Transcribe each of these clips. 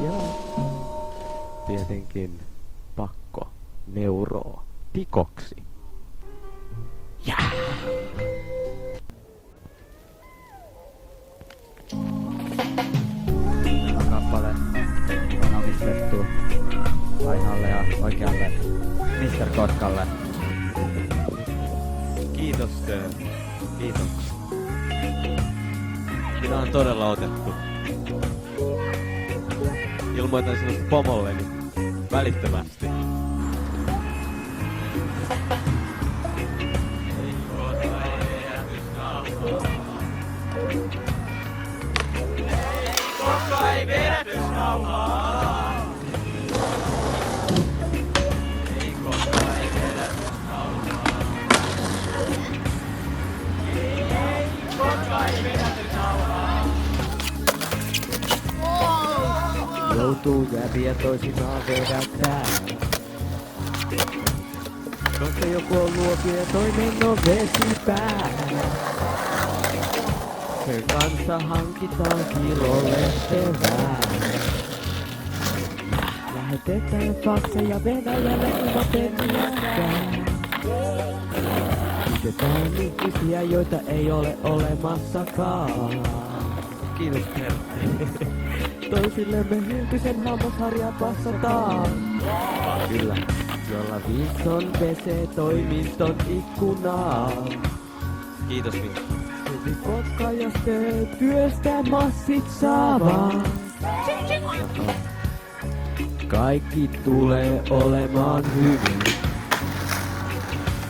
Ja tietenkin pakko neuroa tikoksi. Tämä kappale on omistettu Ainoalle ja oikealle Mr. Kotkalle. Kiitos Tön. Kiitos. Minä on todella otettu. Ilmoitan sinusta pomolleni välittömästi. Koska ei vedätysnauhaa. Ei koska ei vedätysnauhaa. Ei koska ei vedätysnauhaa. Joutuu jääviä toisinaan vedättää. Koska joku on luopi ja toinen on vesipää. Sen kanssa hankitaan kilolle evää. Lähetetään fakseja Venäjälle ilman penniäkään. Pidetään ihmisiä, joita ei ole olemassakaan. Kiitos Pertti. Toisillemme hylkysen hammasharja passataan. Kyllä, jolla Wilson pesee toimiston ikkunaa. Kiitos Wilson. Silti kotka, jos teet työstä massit saavaa. Kaikki tulee olemaan hyvin.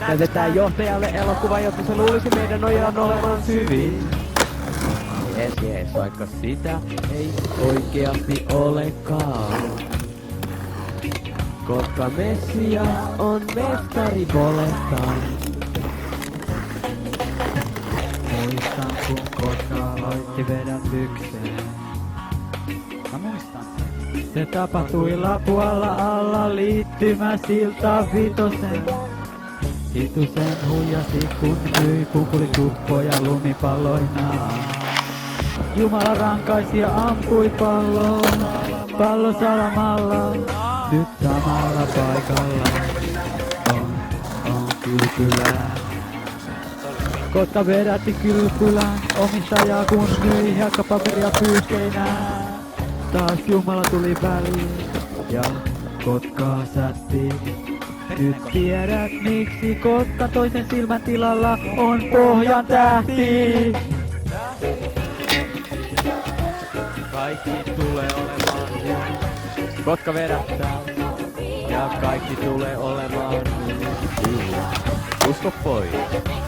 Näytetään johtajalle elokuva, jotta se luulisi meidän nojaan olevan syvin. Jees, vaikka sitä ei oikeasti olekaan. Koska Messias on mestari volettaan. Muistan kun Kotka aloitti vedätykseen. Mä muistan. Se tapahtui Lapualla alla liittymä silta vitosen. Hitusen huijasi kun myi pumpulituppoja lumipalloinaan. Jumala rankaisi ja ampui palloon, pallo salamalla, nyt samalla paikalla on kylpylää. Kotka vedätti kylpylään, omistajaa kun myi hiekkapaperia pyyskeinään. Taas Jumala tuli väliin ja Kotkaa sätti. Nyt tiedät miksi Kotka toisen silmän tilalla on pohjan tähti. Kaikki tulee olemaan hyvin. Kotka vedättää. Ja kaikki tulee olemaan hyvin. Usko pois.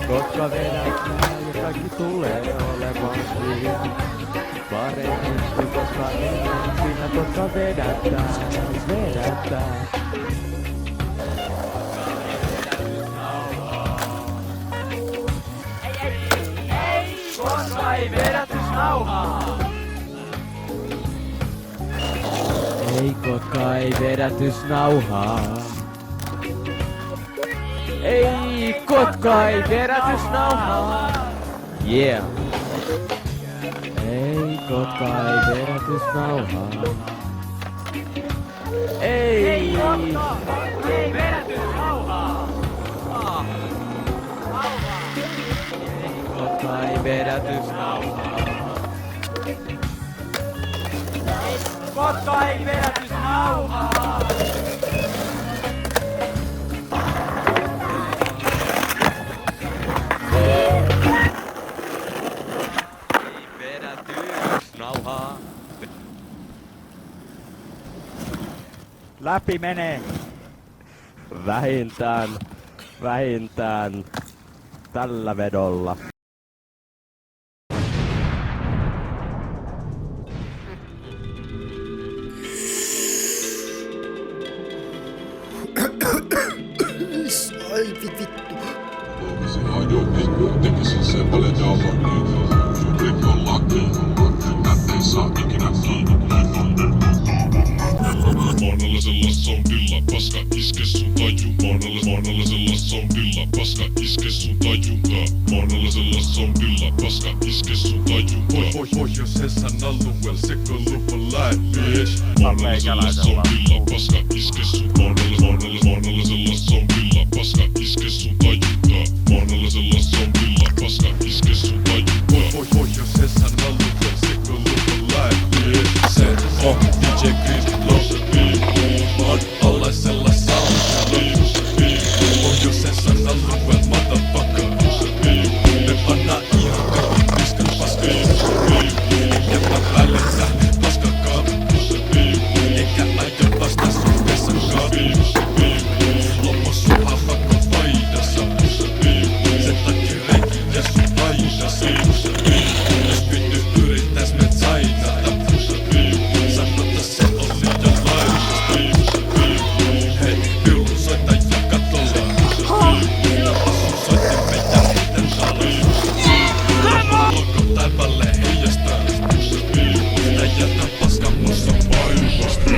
Kotka vedättää. Ja kaikki tulee olemaan hyvin. Paremmin koska ennen. Siinä Kotka vedättää. Vedättää. Koska ei vedätysnauhaa. Ei Kotka ei vedätysnauhaa. Ei Kotka ei vedätysnauhaa. Yeah. Ei Kotka ei vedätysnauhaa. Ei Kotka ei vedätysnauhaa. Kotka ei vedätysnauhaa. Kotka ei vedätysnauhaa. Ei vedätysnauhaa. Läpi menee. Vähintään tällä vedolla. Ai vittu. Poliisin ajopiikko, tekisin sen paljon jalloin. Rikko laki, ei saa ikinä kiinni. Maanalaisella soundilla paska iske sun tajuntaa. Maanalaisella soundilla paska iske sun tajuntaa. Maanalaisella soundilla paska iske sun tajuntaa. Pohjoisessa alueella sekoiluva live bitch. luota meikäläisellä. Paska iske sun maanalaisella soundilla. Paska iske sun tajuntaa. Maanalaisella soundilla. Paska iske sun tajuntaa. Pohjoisessa nalluja sekoilua lähtee. Se on DJ Greenlow. Maanalaisella soundilla. Pohjoisessa nalluja motherfucker. Me panna ihan kaikki piskan paskaa. Jäppä välissä paskakaan. Eikä aio vasta sun vessankaan. Loppu sun hapakko paidassa. Sen takia reikiä sun paidassa. Jos vittu yrittäis met sainata. Sanota se on liian laidasta. Hei, pillun soittaja katolla. Passun soittimen ja miten talo. Loko taivalle heijastaa. Sitä jätä paska musta painasta.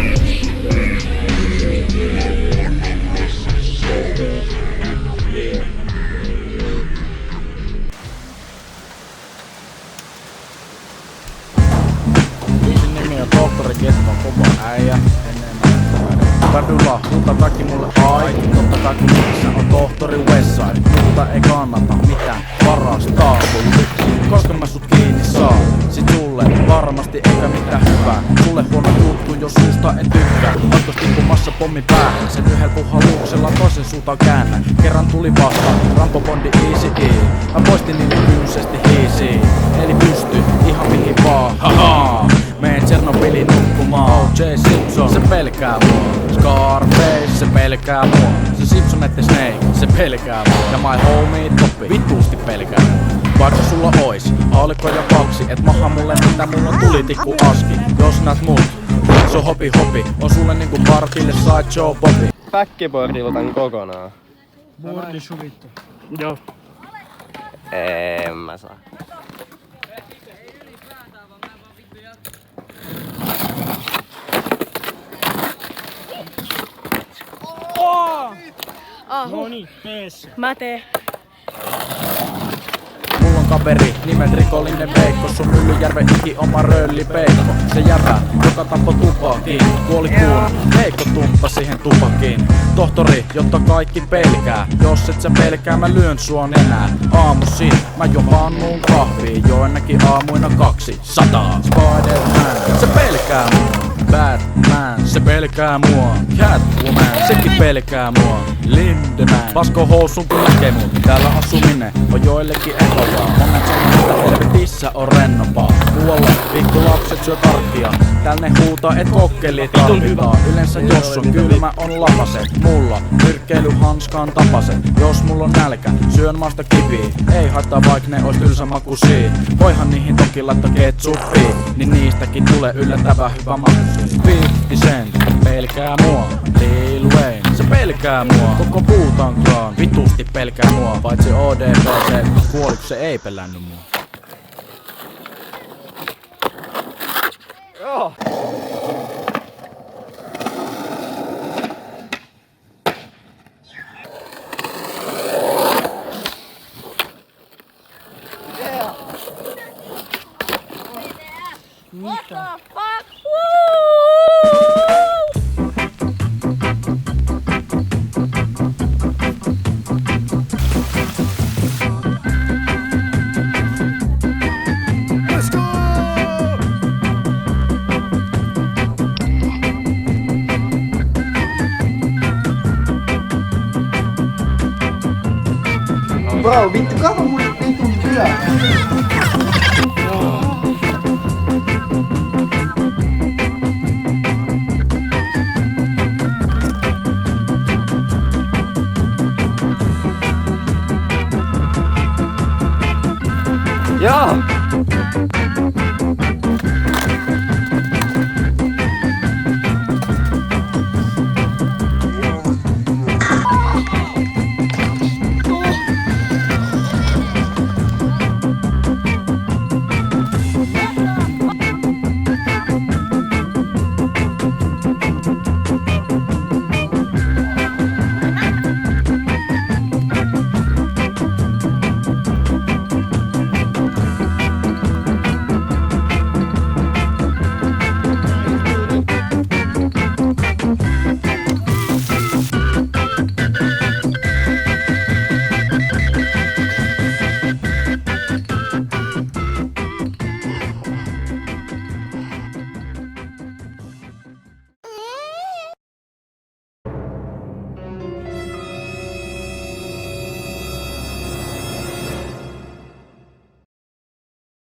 Biisin nimi on Tohtori Ketmon kova äijä. Kadulla huuta väki mulle ai. Totta kai kun missä on tohtori Westside. Mutta ei kannata mitään varastaa. Koska mä sut kiinni saan. Sit sulle varmasti eikä mitään hyvää. Sulle huono juttu, jos susta en tykkää. Otkos tippumassa pommi päähän. Sen yhden puhalluksella toisen suuntaan käännän. Kerran tuli vastaan, Rambo Bondi easy E. Mä poistin niille kynsesti hiisiin. Eli pysty ihan mihin vaan. Haha! Meen Tchernobylin nukkumaan. O.J. Simpson, se pelkää mua. Scarface, se pelkää mua. Se Simpson ette Snake, se pelkää mua. Ja my homie Toppi, vittuusti pelkää mua. Vaikka sulla ois haulikkoja 2, et maha mulle mitä mulla on tulitikku aski. Jos näet mut, se on hopi, on sulle niinku partille Sideshow Bobby. Backboardi otan kokonaan. Boardi suvittu. Joo. En mä saa. Noniin, mees. Mä teen. Mulla on kaveri, nimen rikollinen Veikko. Sun Myllyjärven iki oma röllipeikko. Se jävä, joka tappoi tupakin. Kuoli kuun, Veikko tumppa siihen tupakin. Tohtori, jotta kaikki pelkää. Jos et sä pelkää, mä lyön sua nenää. Aamuisin, mä jo pannuun kahviin. Joinakin aamuina 200. Spider-Man, se pelkää mua. Batman, se pelkää mua. Catwoman, sekin pelkää mua. Lindemann, pasko housun kun näkee mut. Täällä asuminen on joillekin ehdollaan. Monet sanoo, että helvetissä on rennompaa. Muualla pikkulapset syö karkkia. Tänne huutaa, et kokkeli tarvitaan. Yleensä jos on kylmä on lapaset. Mulla nyrkkeilyhanskaan tapaset. Jos mulla on nälkä, syön maasta kiviä. Ei haittaa vaik ne ois tylsä makuisia. Voihan niihin toki laittaa ketsuppia. Niin niistäkin tulee yllättävän hyvä maku. 50 Cent pelkää mua. Lil Wayne, se pelkää mua. Koko Wu-Tang Clan vitusti pelkää mua. Paitsi ODPC, kuoliks se ei pelänny mua. Joo. What the fuck? Let's go! Bro, vittu, kato mun vitun työ.